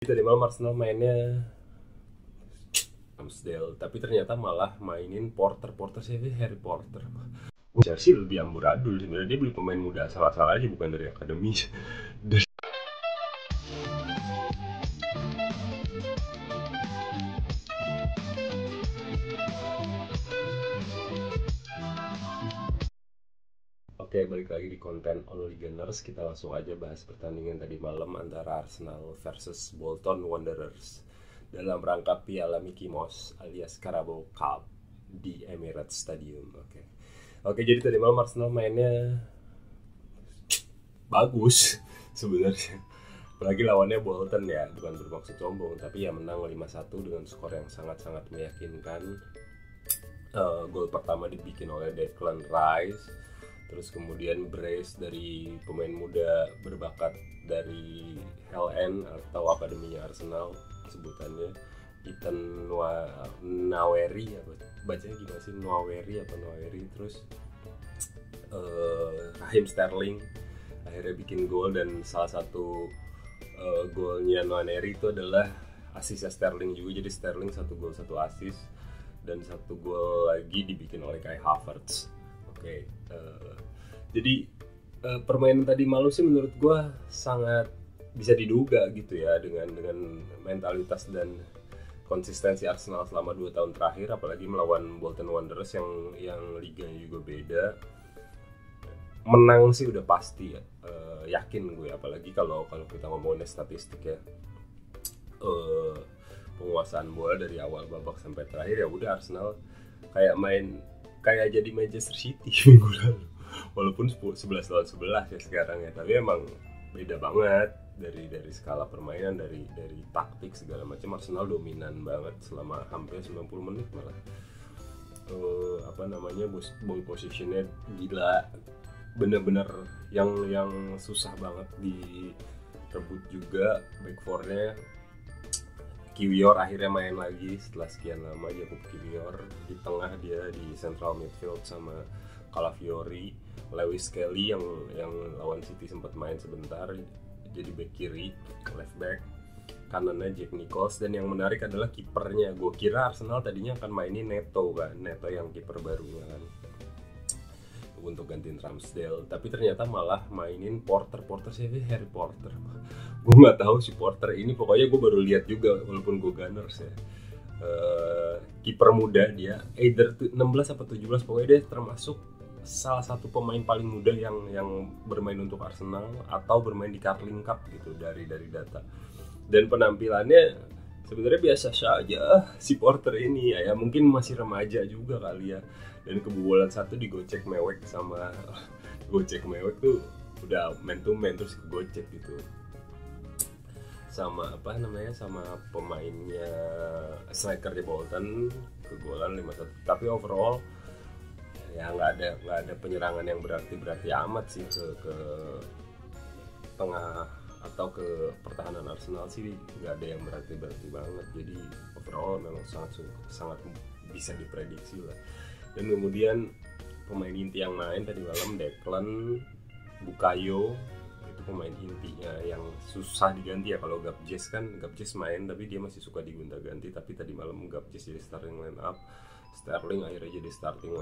Tadi malam Arsenal mainnya Ramsdale, tapi ternyata malah mainin Porter siapa? Harry Porter. Chelsea lebih amburadul sebenarnya, dia beli pemain muda asal-asal aja, bukan dari akademi. Oke, balik lagi di konten Only Gunners. Kita langsung aja bahas pertandingan tadi malam antara Arsenal versus Bolton Wanderers dalam rangka Piala Mickey Mouse alias Carabao Cup di Emirates Stadium. Oke, jadi tadi malam Arsenal mainnya bagus sebenarnya. Apalagi lawannya Bolton ya, bukan bermaksud sombong, tapi ya menang 5-1 dengan skor yang sangat-sangat meyakinkan. Gol pertama dibikin oleh Declan Rice, terus kemudian brace dari pemain muda berbakat dari LN atau akademinya Arsenal sebutannya, Ethan Nwaneri, bacanya gimana sih, Nwaneri, terus Raheem Sterling akhirnya bikin gol. Dan salah satu golnya Nwaneri itu adalah asisnya Sterling juga, jadi Sterling 1 gol 1 asis, dan 1 gol lagi dibikin oleh Kai Havertz. Jadi permainan tadi malam sih menurut gue sangat bisa diduga gitu ya, dengan mentalitas dan konsistensi Arsenal selama 2 tahun terakhir, apalagi melawan Bolton Wanderers yang liganya juga beda. Menang sih udah pasti ya, yakin gue, apalagi kalau kita ngomongin statistik ya, penguasaan bola dari awal babak sampai terakhir ya udah Arsenal kayak jadi Manchester City minggu lalu, walaupun 11 lawan 11 ya sekarang ya, tapi emang beda banget dari skala permainan, dari taktik segala macam. Arsenal dominan banget selama hampir 90 menit malah. Ball positionnya gila, bener-bener yang susah banget direbut juga. Back four-nya Kiwior akhirnya main lagi setelah sekian lama. Jakub Kiwior di tengah, dia di central midfield sama Calafiori. Lewis Kelly yang lawan City sempat main sebentar jadi back kiri, left back. Kanannya Jack Nichols, dan yang menarik adalah kipernya. Gue kira Arsenal tadinya akan mainin Neto yang kiper barunya kan, untuk gantiin Ramsdale, tapi ternyata malah mainin Porter siapa? Harry Porter. Gue nggak tahu si Porter ini, pokoknya gue baru lihat juga walaupun gue Gunners ya. Kiper muda dia, either 16 atau 17, pokoknya dia termasuk salah satu pemain paling muda yang bermain untuk Arsenal atau bermain di Carling Cup gitu dari data. Dan penampilannya sebenarnya biasa saja si Porter ini ya, mungkin masih remaja juga kali ya. Dan kebobolan 1 digocek mewek sama gocek mewek tuh udah man to man, terus kegocek gitu sama sama pemainnya striker di Bolton, kegolan 5-1. Tapi overall ya nggak ada penyerangan yang berarti amat sih ke tengah atau ke pertahanan Arsenal sih, nggak ada yang berarti banget. Jadi overall memang sangat bisa diprediksi lah. Dan kemudian pemain inti yang main tadi malam Declan, Bukayo, itu pemain intinya yang susah diganti ya. Kalau Gabjes main tapi dia masih suka digonta-ganti, tapi tadi malam Gabjes jadi starting line up, Sterling akhirnya jadi starting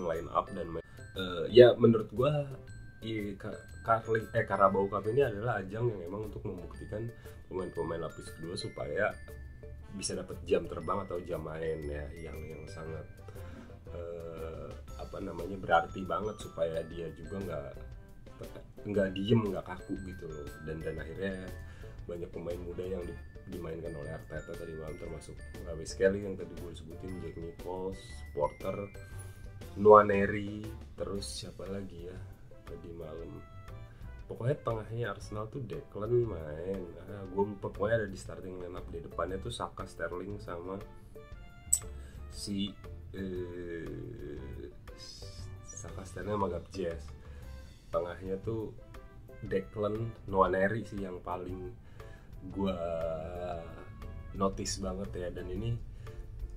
line up dan ya menurut gua Carabao Cup ini adalah ajang yang memang untuk membuktikan pemain-pemain lapis kedua supaya bisa dapat jam terbang atau jam main ya, yang sangat berarti banget, supaya dia juga nggak diem, nggak kaku gitu loh. Dan akhirnya banyak pemain muda yang dimainkan oleh Arteta tadi malam, termasuk Lewis Kelly yang tadi gue sebutin, Jack Nichols, Porter, Nwaneri, terus siapa lagi ya tadi malam. Pokoknya tengahnya Arsenal tuh Declan main, gue lupa, pokoknya ada di starting line up. Di depannya tuh Saka, Sterling sama si Saka, Sterling sama Gabjes. Tengahnya tuh Declan, Nwaneri sih yang paling gue notice banget ya. Dan ini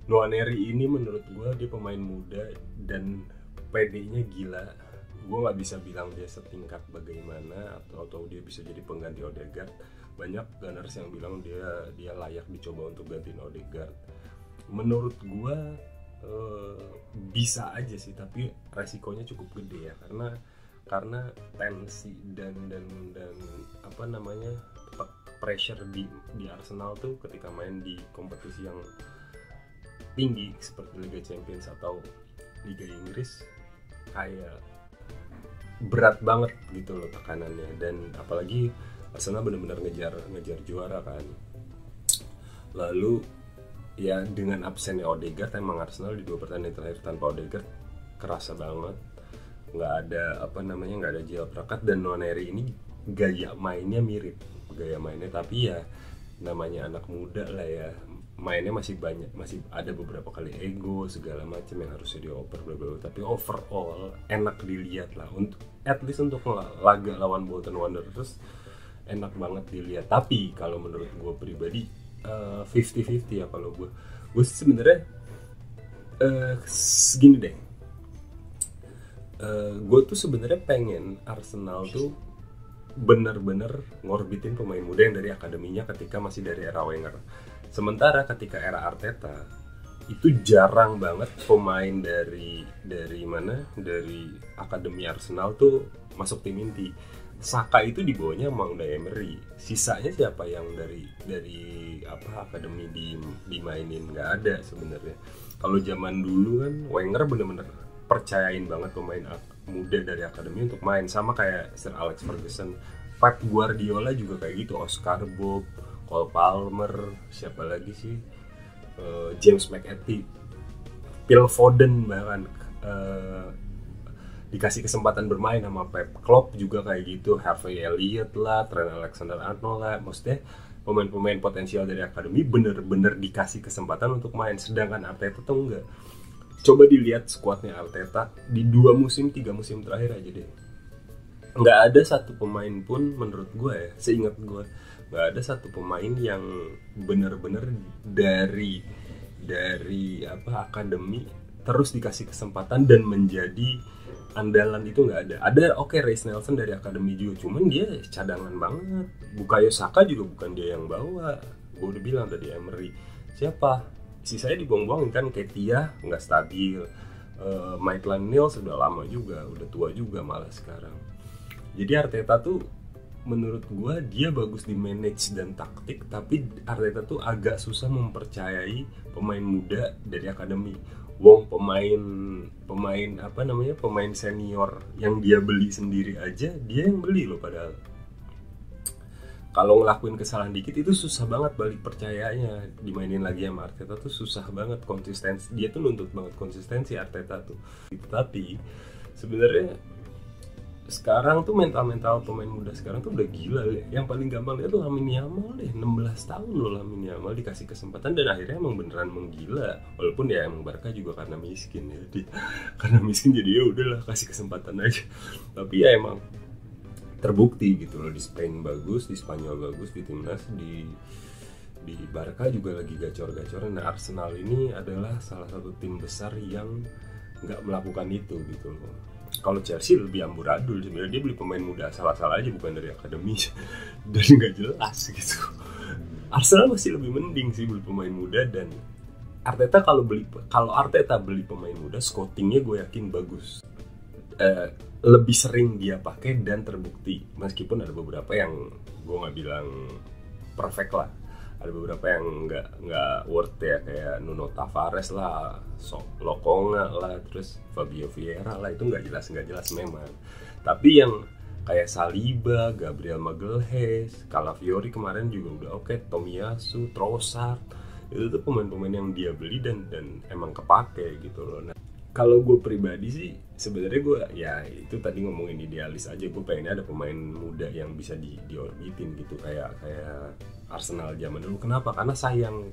Nwaneri ini menurut gue dia pemain muda dan PD-nya gila. Gue nggak bisa bilang dia setingkat bagaimana atau dia bisa jadi pengganti Odegaard, banyak Gunners yang bilang dia layak dicoba untuk gantiin Odegaard. Menurut gue bisa aja sih, tapi resikonya cukup gede ya, karena tensi dan apa namanya, pressure di Arsenal tuh ketika main di kompetisi yang tinggi seperti Liga Champions atau Liga Inggris kayak berat banget gitu loh tekanannya. Dan apalagi Arsenal benar-benar ngejar juara kan. Lalu ya dengan absennya Odegaard, emang Arsenal di 2 pertandingan terakhir tanpa Odegaard kerasa banget. Nggak ada Gio Prakat, dan Nwaneri ini gaya mainnya mirip gaya mainnya, tapi ya namanya anak muda lah ya, mainnya masih ada beberapa kali ego segala macam yang harusnya dioper bla bla, tapi overall enak dilihat lah, untuk at least untuk laga lawan Bolton Wanderers enak banget dilihat. Tapi kalau menurut gue pribadi 50-50 ya. Kalau gue sebenarnya segini deh, gue tuh sebenarnya pengen Arsenal tuh bener-bener ngorbitin pemain muda yang dari akademinya ketika masih dari era Wenger. Sementara ketika era Arteta itu jarang banget pemain dari akademi Arsenal tuh masuk tim inti. Saka itu di bawahnya emang Unai Emery. Sisanya siapa yang dari akademi dimainin? Nggak ada sebenarnya. Kalau zaman dulu kan Wenger bener-bener percayain banget pemain muda dari akademi untuk main, sama kayak Sir Alex Ferguson. Pep Guardiola juga kayak gitu, Oscar Bob, Cole Palmer, siapa lagi sih, James McAtee, Phil Foden bahkan dikasih kesempatan bermain sama Pep. Klopp juga kayak gitu, Harvey Elliott lah, Trent Alexander-Arnold lah. Maksudnya pemain-pemain potensial dari akademi bener-bener dikasih kesempatan untuk main, sedangkan Arteta tuh enggak. Coba dilihat skuadnya Arteta di 3 musim terakhir aja deh. Nggak ada satu pemain pun menurut gue ya, seingat gue, nggak ada satu pemain yang benar-benar dari akademi terus dikasih kesempatan dan menjadi andalan. Itu nggak ada. Ada Reiss Nelson dari akademi juga, cuman dia cadangan banget. Bukayo Saka juga bukan dia yang bawa. Gue udah bilang tadi, Emery siapa? Sisanya dibuang-buangin kan, Ketia nggak stabil, Maitland Niles sudah lama juga, udah tua juga malah sekarang. Jadi Arteta tuh menurut gue dia bagus di manage dan taktik, tapi Arteta tuh agak susah mempercayai pemain muda dari akademi. Wong pemain senior yang dia beli sendiri aja dia yang beli loh, padahal kalau ngelakuin kesalahan dikit itu susah banget balik percayanya, dimainin lagi sama Arteta tuh susah banget. Konsistensi dia tuh nuntut banget konsistensi Arteta tuh. Tapi sebenarnya sekarang tuh mental pemain muda sekarang tuh udah gila deh. Yang paling gampang lihat tuh Lamine Yamal deh, 16 tahun loh Lamine Yamal dikasih kesempatan dan akhirnya emang beneran menggila. Walaupun ya emang Barca juga karena miskin ya, karena miskin jadi ya udahlah kasih kesempatan aja. Tapi ya emang terbukti gitu loh, di Spain bagus, di Spanyol bagus, di timnas, di Barca juga lagi gacor-gacornya. Nah, Arsenal ini adalah salah satu tim besar yang nggak melakukan itu gitu loh. Kalau Chelsea lebih amburadul sebenarnya, dia beli pemain muda asal-asal aja, bukan dari akademi dan nggak jelas gitu. Arsenal masih lebih mending sih beli pemain muda, dan Arteta kalau Arteta beli pemain muda, scoutingnya gue yakin bagus. Lebih sering dia pakai dan terbukti, meskipun ada beberapa yang gue nggak bilang perfect lah, ada beberapa yang nggak worth ya, kayak Nuno Tavares lah, Lokonga lah, terus Fabio Vieira lah, itu nggak jelas memang. Tapi yang kayak Saliba, Gabriel Magalhaes, Calafiori kemarin juga udah oke, Tomiyasu, Trossard, itu tuh pemain-pemain yang dia beli dan emang kepake gitu loh. Nah, kalau gue pribadi sih sebenarnya gue ya itu tadi ngomongin idealis aja, gue pengennya ada pemain muda yang bisa diorbitin gitu, kayak Arsenal zaman dulu. Kenapa? Karena sayang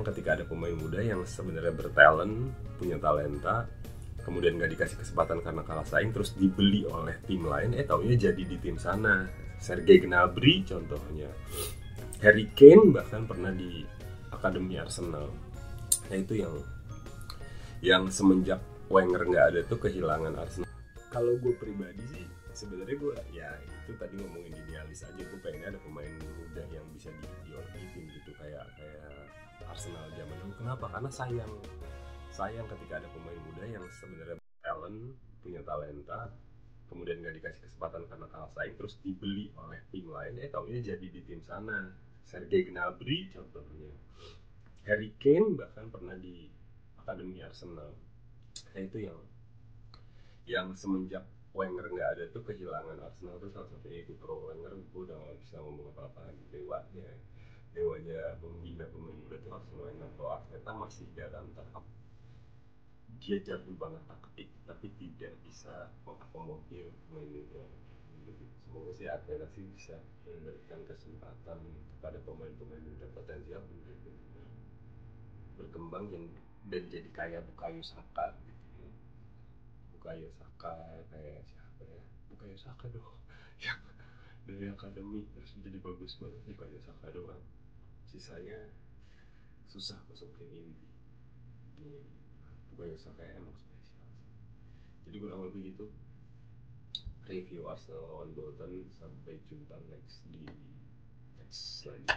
ketika ada pemain muda yang sebenarnya bertalent, punya talenta, kemudian nggak dikasih kesempatan karena kalah saing, terus dibeli oleh tim lain, taunya jadi di tim sana. Sergei Gnabry contohnya, Harry Kane bahkan pernah di akademi Arsenal. Nah itu yang semenjak Wenger nggak ada tuh kehilangan Arsenal. Kalau gue pribadi sih sebenarnya gue ya itu tadi ngomongin idealis aja, gue pengen ada pemain muda yang bisa diorbitin gitu kayak Arsenal zaman dulu. Kenapa? Karena sayang ketika ada pemain muda yang sebenarnya punya talenta, kemudian nggak dikasih kesempatan karena kalah saing, terus dibeli oleh tim lain, taunya jadi di tim sana. Sergei Gnabry contohnya, Harry Kane bahkan pernah di akademi Arsenal. Nah itu yang semenjak Wenger nggak ada tuh kehilangan Arsenal tuh salah satunya itu. Pro Wenger gue udah nggak bisa ngomong apa-apa lagi. Dewanya pembina pemain muda tuh Arsenal Wenger. Kalau Arteta masih dalam tahap dia jago banget taktik tapi tidak bisa mengakomodir pemain muda. Semoga sih Arteta sih bisa memberikan kesempatan kepada pemain-pemain muda potensial untuk berkembang dan jadi kayak Bukayo Saka gitu. Bukayo Saka kayak siapa ya, Bukayo Saka dong yang dari akademi terus menjadi bagus banget. Bukayo Saka doang, sisanya susah masuk tim inti. Bukayo Saka emang spesial. Jadi kurang lebih gitu review Arsenal lawan Bolton. Sampai jumpa next di next selanjutnya.